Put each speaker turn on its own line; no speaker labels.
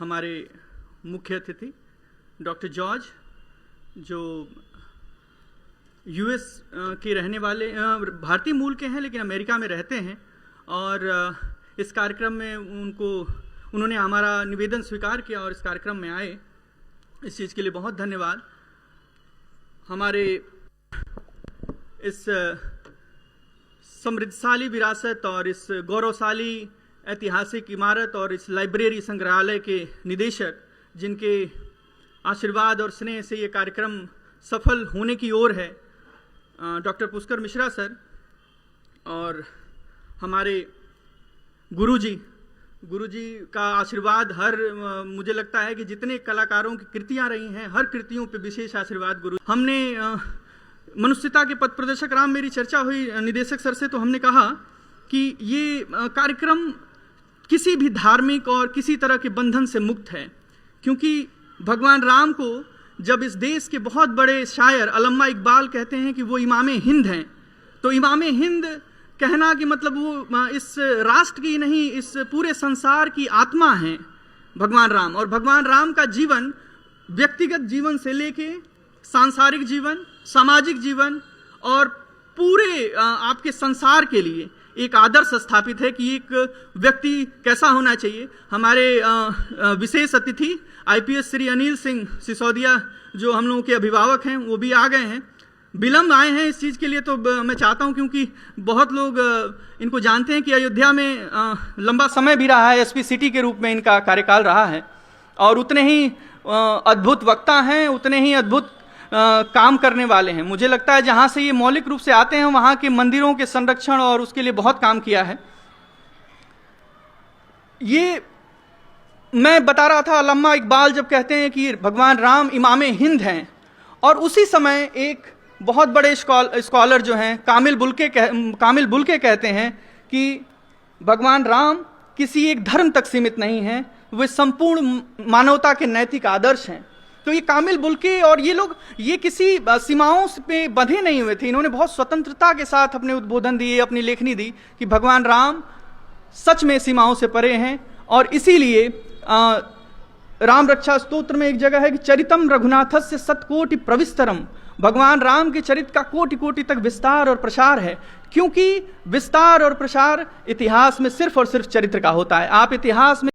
हमारे मुख्य अतिथि डॉक्टर जॉर्ज, जो यूएस के रहने वाले भारतीय मूल के हैं लेकिन अमेरिका में रहते हैं, और इस कार्यक्रम में उन्होंने हमारा निवेदन स्वीकार किया और इस कार्यक्रम में आए। इस चीज़ के लिए बहुत धन्यवाद। हमारे इस समृद्धशाली विरासत और इस गौरवशाली ऐतिहासिक इमारत और इस लाइब्रेरी संग्रहालय के निदेशक, जिनके आशीर्वाद और स्नेह से ये कार्यक्रम सफल होने की ओर है, डॉक्टर पुष्कर मिश्रा सर, और हमारे गुरुजी का आशीर्वाद मुझे लगता है कि जितने कलाकारों की कृतियां रही हैं, हर कृतियों पे विशेष आशीर्वाद गुरु। हमने मनुष्यता के पथ प्रदर्शक राम, मेरी चर्चा हुई निदेशक सर से, तो हमने कहा कि ये कार्यक्रम किसी भी धार्मिक और किसी तरह के बंधन से मुक्त है, क्योंकि भगवान राम को जब इस देश के बहुत बड़े शायर अल्लामा इकबाल कहते हैं कि वो इमामे हिंद हैं, तो इमामे हिंद कहना कि मतलब वो इस राष्ट्र की नहीं, इस पूरे संसार की आत्मा हैं भगवान राम। और भगवान राम का जीवन व्यक्तिगत जीवन से लेके सांसारिक जीवन, सामाजिक जीवन और पूरे आपके संसार के लिए एक आदर्श स्थापित है कि एक व्यक्ति कैसा होना चाहिए। हमारे विशेष अतिथि आईपीएस श्री अनिल सिंह सिसोदिया, जो हम लोगों के अभिभावक हैं, वो भी आ गए हैं। विलम्ब आए हैं इस चीज़ के लिए, तो मैं चाहता हूं, क्योंकि बहुत लोग इनको जानते हैं कि अयोध्या में लंबा समय भी रहा है, एसपी सिटी के रूप में इनका कार्यकाल रहा है, और उतने ही अद्भुत वक्ता हैं, उतने ही अद्भुत काम करने वाले हैं। मुझे लगता है जहाँ से ये मौलिक रूप से आते हैं, वहाँ के मंदिरों के संरक्षण और उसके लिए बहुत काम किया है। ये मैं बता रहा था, अल्लामा इकबाल जब कहते हैं कि भगवान राम इमामे हिंद हैं, और उसी समय एक बहुत बड़े स्कॉलर जो हैं कामिल बुल्के कहते हैं कि भगवान राम किसी एक धर्म तक सीमित नहीं हैं, वे संपूर्ण मानवता के नैतिक आदर्श हैं। तो ये कामिल बुल्के और ये लोग ये किसी सीमाओं पे बंधे नहीं हुए थे। इन्होंने बहुत स्वतंत्रता के साथ अपने उद्बोधन दिए, अपनी लेखनी दी कि भगवान राम सच में सीमाओं से परे हैं। और इसीलिए राम रक्षा स्तोत्र में एक जगह है कि चरितम रघुनाथस्य सतकोटि प्रविस्तरम, भगवान राम के चरित्र का कोटि कोटि तक विस्तार और प्रसार है, क्योंकि विस्तार और प्रसार इतिहास में सिर्फ और सिर्फ चरित्र का होता है। आप इतिहास में